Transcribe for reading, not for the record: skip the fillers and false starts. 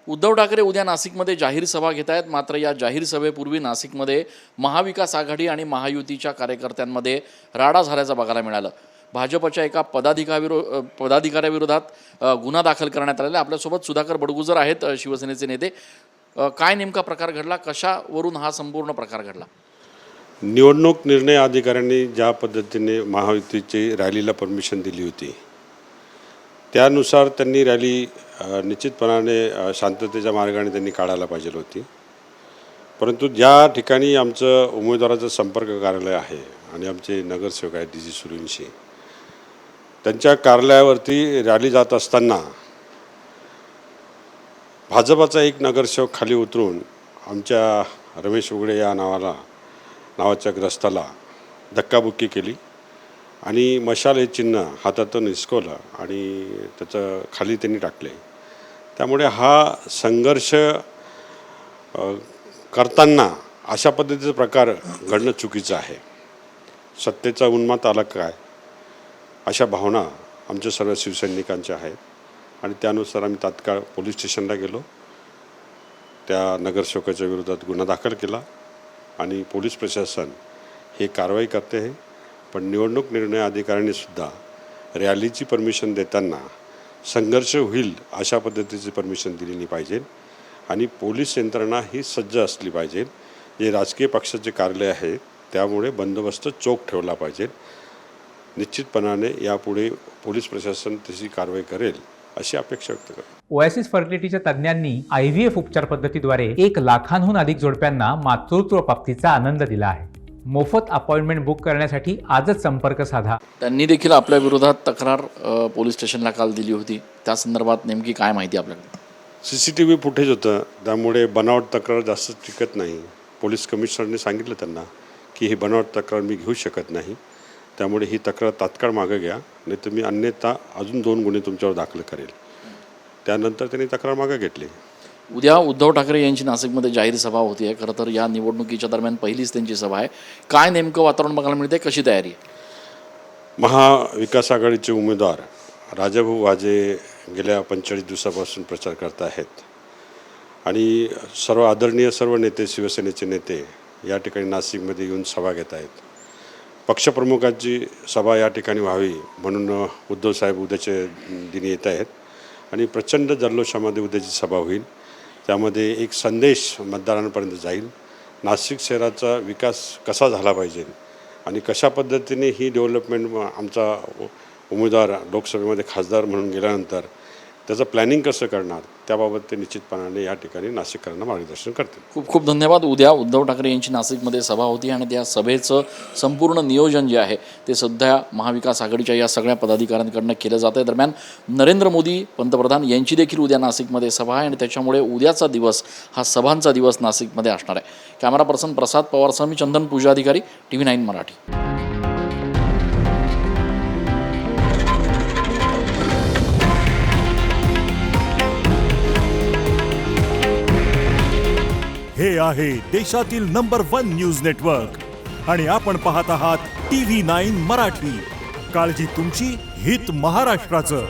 उद्धव ठाकरे उद्या नाशिकमध्ये जाहीर सभा घेत आहेत. मात्र या जाहीर सभेपूर्वी नाशिकमध्ये महाविकास आघाडी आणि महायुतीच्या कार्यकर्त्यांमध्ये राडा झाल्याचं बघायला मिळालं. भाजपच्या एका पदाधिकाऱ्याविरोधात गुन्हा दाखल करण्यात आलेला. आपल्यासोबत सुधाकर बडगुजर आहेत, शिवसेनेचे नेते. काय नेमका प्रकार घडला, कशावरून हा संपूर्ण प्रकार घडला? निवडणूक निर्णय अधिकाऱ्यांनी ज्या पद्धतीने महायुतीची रॅलीला परमिशन दिली होती त्यानुसार त्यांनी रॅली निश्चितपणाने शांततेच्या मार्गाने त्यांनी काढायला पाहिजे होती. परंतु ज्या ठिकाणी आमचं उमेदवाराचं संपर्क कार्यालय आहे आणि आमचे नगरसेवक आहेत डी.जी. सुरेंशी, त्यांच्या कार्यालयावरती रॅली जात असताना भाजपाचा एक नगरसेवक खाली उतरून आमच्या रमेश उघडे या नावाच्या ग्रस्ताला धक्काबुक्की केली आणि मशाल हे चिन्ह हातातून हिसकवलं आणि त्याचं खाली त्यांनी टाकले. त्यामुळे हा संघर्ष करताना अशा पद्धतीचा प्रकार घडणं चुकीचं आहे. सत्तेचा उन्माद आला काय अशा भावना आमच्या सर्व शिवसैनिकांच्या आहेत आणि त्यानुसार आम्ही तात्काळ पोलीस स्टेशनला गेलो. त्या नगरसेवकाच्या विरोधात गुन्हा दाखल केला आणि पोलीस प्रशासन हे कारवाई करते आहे. पण निवडणूक निर्णय अधिकाऱ्यांनी सुद्धा रॅलीची परमिशन देताना संघर्ष होईल अशा पद्धतीची परमिशन दिली नाही पाहिजे आणि पोलीस यंत्रणा ही सज्ज असली पाहिजे. जे राजकीय पक्षाचे कार्यालय आहे त्यामुळे बंदोबस्त चोख ठेवला पाहिजे. निश्चितपणाने यापुढे पोलीस प्रशासन तशी कारवाई करेल अशी अपेक्षा व्यक्त करतो. ओएसिस फर्टिलिटीच्या तज्ज्ञांनी IVF उपचार पद्धतीद्वारे 1 लाखांहून अधिक जोडप्यांना मातृत्व प्राप्तीचा आनंद दिला आहे. मोफत अपॉइंटमेंट बुक करण्यासाठी आजच संपर्क साधा. त्यांनी देखील आपल्या विरोधात तक्रार पोलीस स्टेशनला काल दिली होती. त्या संदर्भात नेमकी काय माहिती आपल्याकडे? CCTV फुटेज होतं, त्यामुळे बनावट तक्रार जास्त टिकत नाही. पोलीस कमिशनरने सांगितलं त्यांना की ही बनावट तक्रार मी घेऊ शकत नाही, त्यामुळे ही तक्रार तात्काळ मागे घ्या, नाही तर मी अन्यथा अजून 2 गुन्हे तुमच्यावर दाखल करेल. त्यानंतर त्यांनी तक्रार मागे घेतली. उद्या उद्धव ठाकरे यांची नाशिकमध्ये जाहीर सभा होती आहे. खरं तर या निवडणुकीच्या दरम्यान पहिलीच त्यांची सभा आहे. काय नेमकं वातावरण बघायला मिळते, कशी तयारी आहे? महाविकास आघाडीचे उमेदवार राजाभाऊ वाजे गेल्या 45 दिवसापासून प्रचार करत आहेत आणि सर्व नेते, शिवसेनेचे नेते या ठिकाणी नाशिकमध्ये येऊन सभा घेत आहेत. पक्षप्रमुखांची सभा या ठिकाणी व्हावी म्हणून उद्धव साहेब उद्याचे दिनी येत आहेत आणि प्रचंड जल्लोषामध्ये उद्याची सभा होईल. त्यामध्ये एक संदेश मतदारांपर्यंत जाईल. नाशिक शहराचा विकास कसा झाला पाहिजे आणि कशा पद्धतीने ही डेव्हलपमेंट आमचा उमेदवार लोकसभेमध्ये खासदार म्हणून गेल्यानंतर त्याचं प्लॅनिंग कसं करणार त्याबाबत ते निश्चितपणाने या ठिकाणी नाशिककरांना मार्गदर्शन करतील. खूप खूप धन्यवाद. उद्या उद्धव ठाकरे यांची नाशिकमध्ये सभा होती आणि त्या सभेचं संपूर्ण नियोजन जे आहे ते सध्या महाविकास आघाडीच्या या सगळ्या पदाधिकाऱ्यांकडनं केलं जातं आहे. दरम्यान नरेंद्र मोदी पंतप्रधान यांची देखील उद्या नाशिकमध्ये सभा आहे आणि त्याच्यामुळे उद्याचा दिवस हा सभांचा दिवस नाशिकमध्ये असणार आहे. कॅमेरा पर्सन प्रसाद पवारसह मी चंदन पूजाधिकारी, TV9 मराठी. हे आहे देशातील नंबर 1 न्यूज नेटवर्क आणि आपण पाहत आहात TV9 मराठी. काळजी तुमची, हित महाराष्ट्राचं.